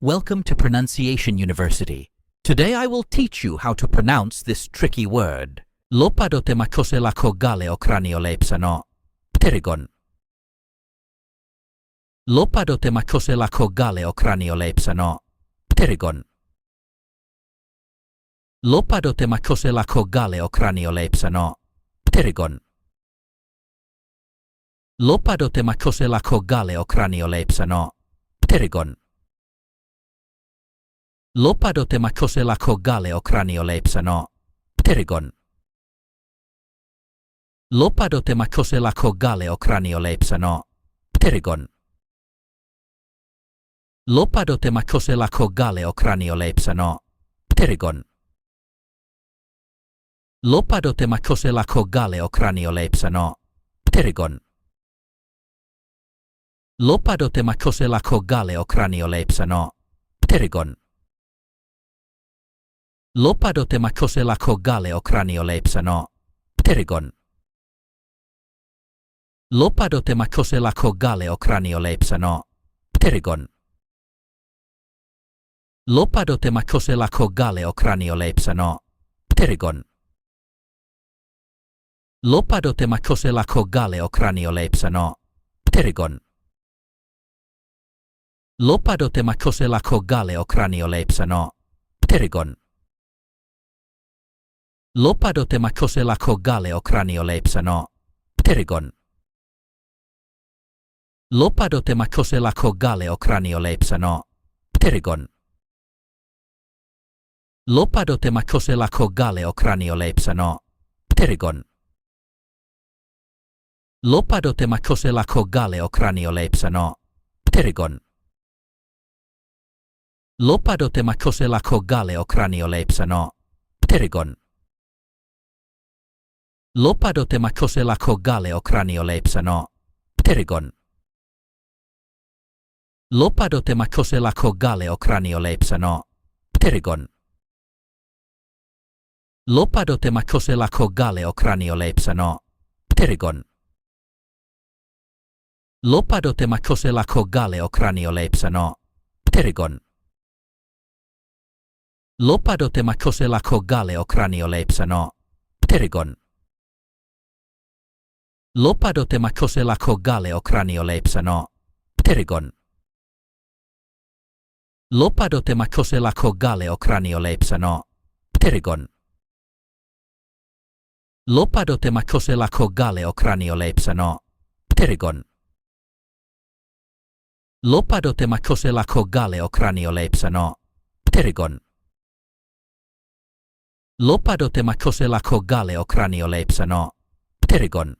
Welcome to Pronunciation University. Today I will teach you how to pronounce this tricky word. Lopadote makosela kogale o craniolepsano. Pterygon. Lopadote makosela kogale o craniolepsano. Pterygon. Lopadote makosela kogale o craniolepsano. Pterygon. Lopadote makosela kogale o craniolepsano. Pterygon. Lopadote makosela kogale o craniolepsano. Pterygon. Lopadote makosela kogale o craniolepsano. Pterygon. Lopadote makosela kogale o craniolepsano. Pterygon. Lopadote makosela kogale o craniolepsano. Pterygon. Lopadote makosela kogale o craniolepsano. Pterygon. Lopadote makosela kogale o craniolepsano. Pterygon. Lopadote makosela kogale o craniolepsano. Pterygon. Lopadote makosela kogale o craniolepsano. Pterygon. Lopadote makosela kogale o craniolepsano. Pterygon. Lopadote makosela kogale o craniolepsano. Pterygon. Lopadote makosela kogale o craniolepsano. Pterygon. Lopadote makosela kogale o craniolepsano. Pterygon. Lopadote makosela kogale o craniolepsano. Pterygon. Lopadote makosela kogale o craniolepsano. Pterygon. Lopadote makosela kogale o craniolepsano. Pterygon. Lopadote makosela kogale o craniolepsano. Pterygon. Lopadote makosela kogale o craniolepsano. Pterygon. Lopadote makosela kogale o craniolepsano. Pterygon. Lopadote makosela kogale o craniolepsano. Pterygon. Lopadote makosela kogale o craniolepsano. Pterygon. Lopadote makosela kogale o craniolepsano. Pterygon. Lopadote makosela kogale o craniolepsano. Pterygon. Lopadote makosela kogale o craniolepsano. Pterygon. Lopadote makosela kogale o craniolepsano. Pterygon. Lopadote makosela kogale o craniolepsano. Pterygon.